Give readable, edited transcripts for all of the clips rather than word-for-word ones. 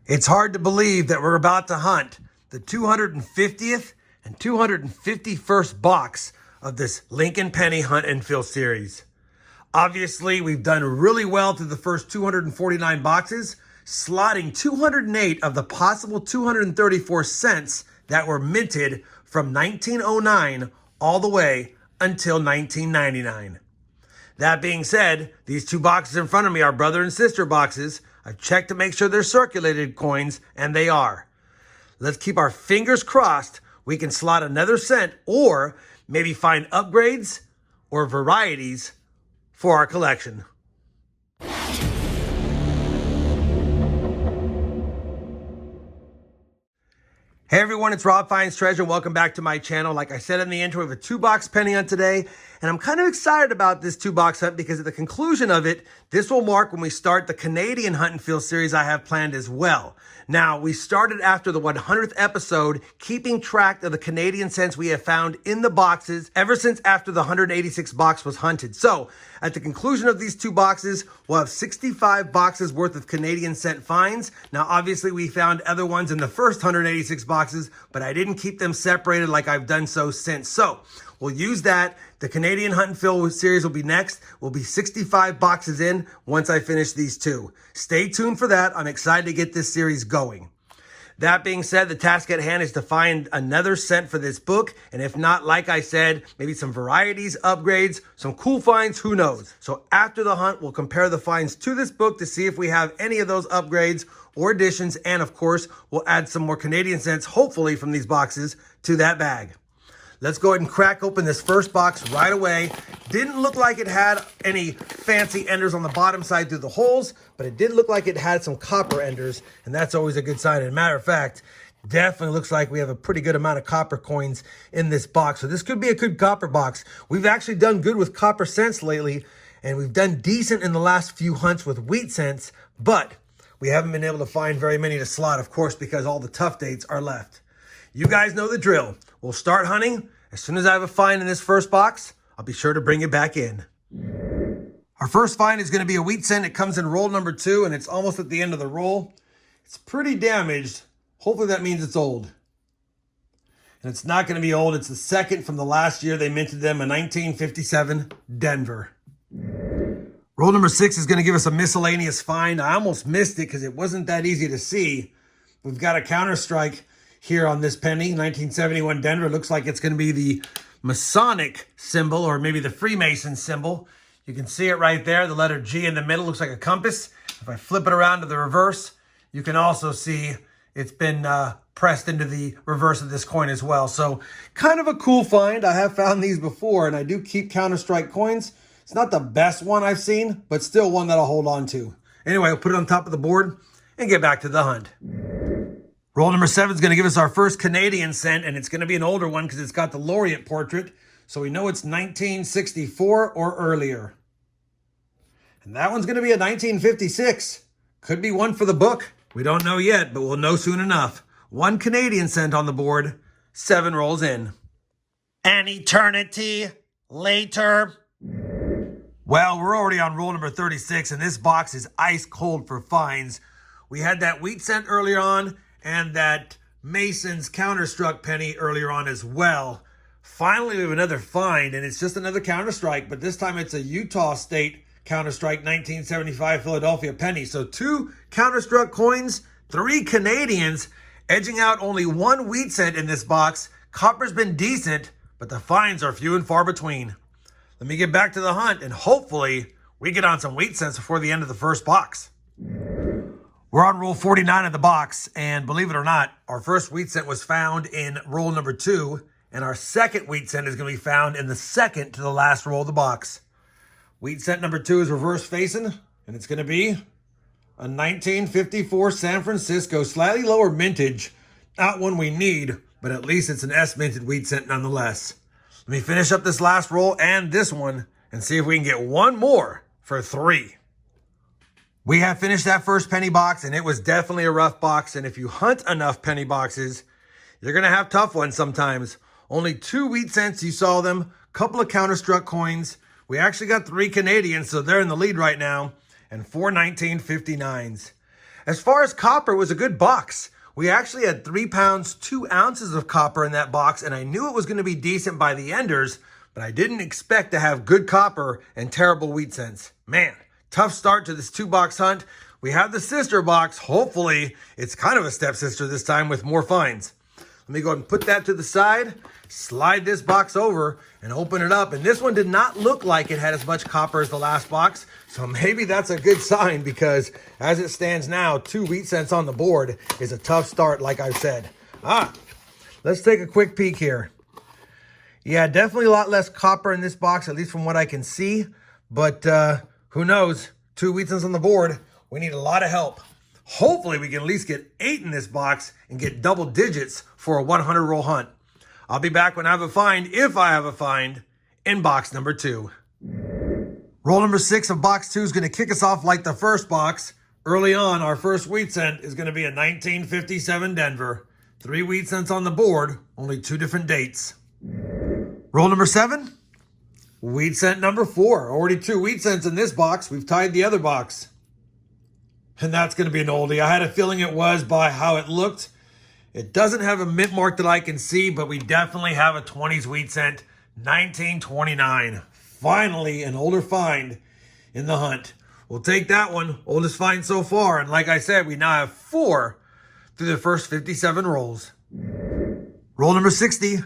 It's hard to believe that we're about to hunt the 250th and 251st box of this Lincoln Penny Hunt and Fill series. Obviously, we've done really well through the first 249 boxes, slotting 208 of the possible 234 cents that were minted from 1909 all the way until 1999. That being said, these two boxes in front of me are brother and sister boxes. I've checked to make sure they're circulated coins, and they are. Let's keep our fingers crossed we can slot another cent or maybe find upgrades or varieties for our collection. Hey everyone, it's RobFindsTreasure. Welcome back to my channel. Like I said in the intro, we have a 2-box penny hunt today, and I'm kind of excited about this 2-box hunt because at the conclusion of it, this will mark when we start the Canadian Hunt and Fill series I have planned as well. Now, we started after the 100th episode, keeping track of the Canadian cents we have found in the boxes ever since after the 186 box was hunted. So, at the conclusion of these 2 boxes, we'll have 65 boxes worth of Canadian cent finds. Now, obviously, we found other ones in the first 186 boxes, but I didn't keep them separated like I've done so since. So, we'll use that. The Canadian Hunt and Fill series will be next. We'll be 65 boxes in once I finish these 2. Stay tuned for that. I'm excited to get this series going. That being said, the task at hand is to find another cent for this book. And if not, like I said, maybe some varieties, upgrades, some cool finds, who knows? So after the hunt, we'll compare the finds to this book to see if we have any of those upgrades or additions. And of course, we'll add some more Canadian cents, hopefully from these boxes, to that bag. Let's go ahead and crack open this first box right away. Didn't look like it had any fancy enders on the bottom side through the holes, but it did look like it had some copper enders, and that's always a good sign. And matter of fact, definitely looks like we have a pretty good amount of copper coins in this box. So this could be a good copper box. We've actually done good with copper cents lately, and we've done decent in the last few hunts with wheat cents, but we haven't been able to find very many to slot, of course, because all the tough dates are left. You guys know the drill. We'll start hunting. As soon as I have a find in this first box, I'll be sure to bring it back in. Our first find is going to be a wheat cent. It comes in roll number 2, and it's almost at the end of the roll. It's pretty damaged. Hopefully that means it's old. And it's not going to be old. It's the second from the last year they minted them, in 1957 Denver. Roll number 6 is going to give us a miscellaneous find. I almost missed it because it wasn't that easy to see. We've got a counter strike here on this penny, 1971 Denver. Looks like it's going to be the Masonic symbol, or maybe the Freemason symbol. You can see it right there. The letter G in the middle looks like a compass. If I flip it around to the reverse, you can also see it's been pressed into the reverse of this coin as well. So kind of a cool find. I have found these before, and I do keep counter strike coins. It's not the best one I've seen, but still one that I'll hold on to. Anyway, I'll put it on top of the board and get back to the hunt. Roll number 7 is going to give us our first Canadian cent, and it's going to be an older one because it's got the laureate portrait, so we know it's 1964 or earlier. And that one's going to be a 1956. Could be one for the book. We don't know yet, but we'll know soon enough. 1 Canadian cent on the board, 7 rolls in. An eternity later. Well, we're already on roll number 36, and this box is ice cold for finds. We had that wheat cent earlier on, and that Mason's counterstruck penny earlier on as well. Finally, we have another find, and it's just another counterstrike, but this time it's a Utah State counterstrike 1975 Philadelphia penny. So 2 counterstruck coins, 3 Canadians, edging out only 1 wheat cent in this box. Copper's been decent, but the finds are few and far between. Let me get back to the hunt, and hopefully we get on some wheat cents before the end of the first box. We're on roll 49 of the box, and believe it or not, our first wheat cent was found in roll number 2, and our second wheat cent is going to be found in the second to the last roll of the box. Wheat cent number 2 is reverse facing, and it's going to be a 1954 San Francisco, slightly lower mintage. Not one we need, but at least it's an S-minted wheat cent nonetheless. Let me finish up this last roll and this one, and see if we can get one more for 3. We have finished that first penny box, and it was definitely a rough box. And if you hunt enough penny boxes, you're going to have tough ones sometimes. Only 2 wheat cents, you saw them. Couple of counterstruck coins. We actually got 3 Canadians, so they're in the lead right now. And 4 1959s. As far as copper, it was a good box. We actually had 3 pounds, 2 ounces of copper in that box, and I knew it was going to be decent by the enders, but I didn't expect to have good copper and terrible wheat cents. Man, tough start to this 2-box hunt. We have the sister box. Hopefully, it's kind of a stepsister this time with more finds. Let me go ahead and put that to the side, slide this box over, and open it up. And this one did not look like it had as much copper as the last box, so maybe that's a good sign because as it stands now, 2 wheat cents on the board is a tough start, like I've said. Let's take a quick peek here. Yeah, definitely a lot less copper in this box, at least from what I can see. But who knows? 2 wheat cents on the board. We need a lot of help. Hopefully we can at least get 8 in this box and get double digits for a 100 roll hunt. I'll be back when I have a find, if I have a find, in box number 2. Roll number 6 of box 2 is going to kick us off like the first box. Early on, our first wheat cent is going to be a 1957 Denver. 3 wheat cents on the board, only 2 different dates. Roll number 7, wheat cent number 4. Already 2 wheat cents in this box. We've tied the other box. And that's going to be an oldie. I had a feeling it was by how it looked. It doesn't have a mint mark that I can see, but we definitely have a 20s wheat cent, 1929. Finally, an older find in the hunt. We'll take that one, oldest find so far. And like I said, we now have 4 through the first 57 rolls. Roll number 60,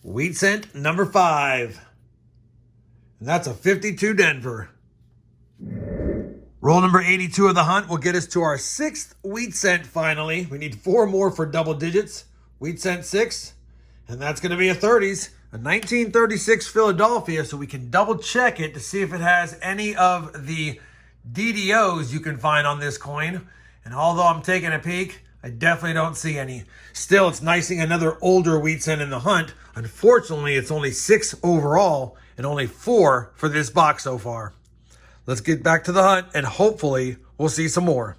wheat cent number 5. And that's a 52 Denver. Roll number 82 of the hunt will get us to our 6th wheat cent finally. We need 4 more for double digits. Wheat cent 6, and that's going to be a 30s, a 1936 Philadelphia, so we can double check it to see if it has any of the DDOs you can find on this coin. And although I'm taking a peek, I definitely don't see any. Still, it's nice seeing another older wheat cent in the hunt. Unfortunately, it's only 6 overall and only 4 for this box so far. Let's get back to the hunt, and hopefully we'll see some more.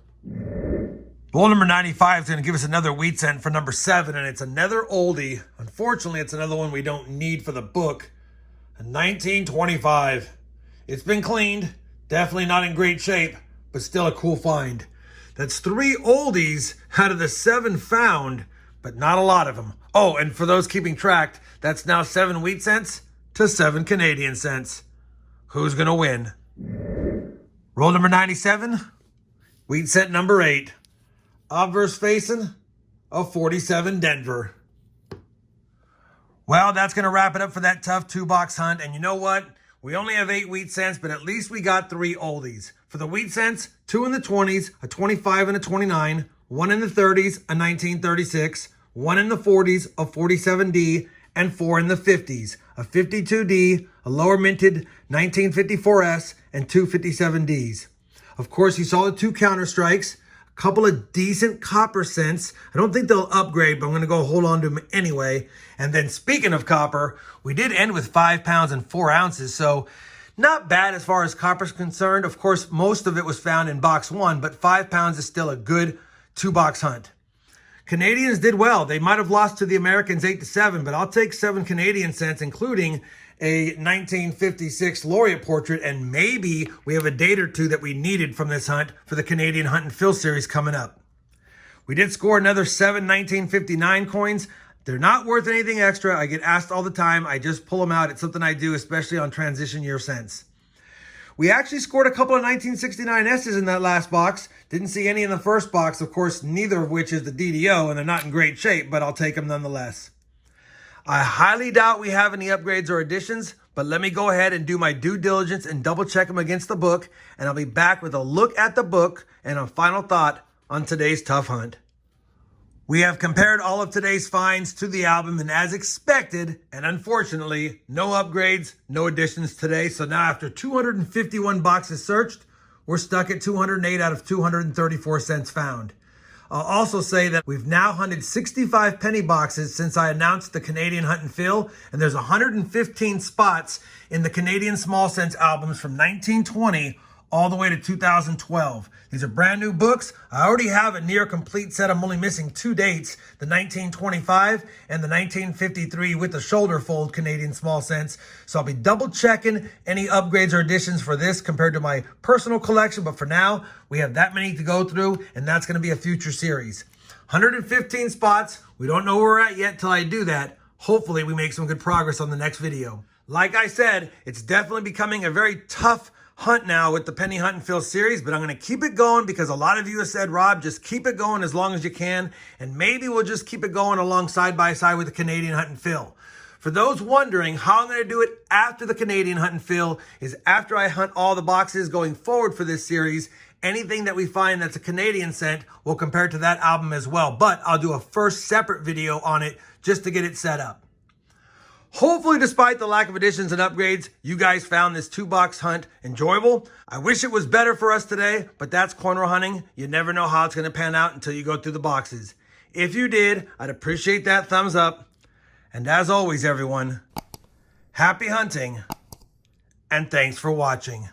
Roll number 95 is going to give us another wheat cent for number 7, and it's another oldie. Unfortunately, it's another one we don't need for the book. A 1925. It's been cleaned. Definitely not in great shape, but still a cool find. That's 3 oldies out of the 7 found, but not a lot of them. Oh, and for those keeping track, that's now 7 wheat cents to 7 Canadian cents. Who's going to win? Roll number 97, wheat cent number 8. Obverse facing a 47 Denver. Well, that's going to wrap it up for that tough 2-box hunt. And you know what? We only have 8 wheat cents, but at least we got 3 oldies. For the wheat cents, 2 in the 20s, a 25 and a 29, 1 in the 30s, a 1936, 1 in the 40s, a 47D, and 4 in the 50s, a 52D, a lower minted 1954S, and 2 57Ds. Of course, you saw the 2 counter strikes, a couple of decent copper cents. I don't think they'll upgrade, but I'm going to go hold on to them anyway. And then speaking of copper, we did end with 5 pounds and 4 ounces, so not bad as far as copper is concerned. Of course, most of it was found in box 1, but 5 pounds is still a good 2-box hunt. Canadians did well. They might have lost to the Americans 8-7, but I'll take 7 Canadian cents, including a 1956 laureate portrait, and maybe we have a date or 2 that we needed from this hunt for the Canadian Hunt and Fill series coming up. We did score another 7 1959 coins. They're not worth anything extra. I get asked all the time. I just pull them out. It's something I do, especially on transition year cents. We actually scored a couple of 1969 S's in that last box. Didn't see any in the first box, of course, neither of which is the DDO, and they're not in great shape, but I'll take them nonetheless. I highly doubt we have any upgrades or additions, but let me go ahead and do my due diligence and double check them against the book, and I'll be back with a look at the book and a final thought on today's tough hunt. We have compared all of today's finds to the album, and as expected, and unfortunately, no upgrades, no additions today. So now after 251 boxes searched, we're stuck at 208 out of 234 cents found. I'll also say that we've now hunted 65 penny boxes since I announced the Canadian Hunt and Fill, and there's 115 spots in the Canadian Small Cents albums from 1920 all the way to 2012. These are brand new books. I already have a near complete set. I'm only missing 2 dates, the 1925 and the 1953 with the shoulder fold Canadian small cents. So I'll be double checking any upgrades or additions for this compared to my personal collection. But for now, we have that many to go through, and that's going to be a future series. 115 spots. We don't know where we're at yet till I do that. Hopefully we make some good progress on the next video. Like I said, it's definitely becoming a very tough hunt now with the Penny Hunt and Fill series, but I'm going to keep it going because a lot of you have said, Rob, just keep it going as long as you can, and maybe we'll just keep it going along side by side with the Canadian Hunt and Fill. For those wondering how I'm going to do it after the Canadian Hunt and Fill is after I hunt all the boxes going forward for this series, anything that we find that's a Canadian cent, we'll compare to that album as well, but I'll do a first separate video on it just to get it set up. Hopefully, despite the lack of additions and upgrades, you guys found this 2-box hunt enjoyable. I wish it was better for us today, but that's corner hunting. You never know how it's going to pan out until you go through the boxes. If you did, I'd appreciate that thumbs up. And as always, everyone, happy hunting, and thanks for watching.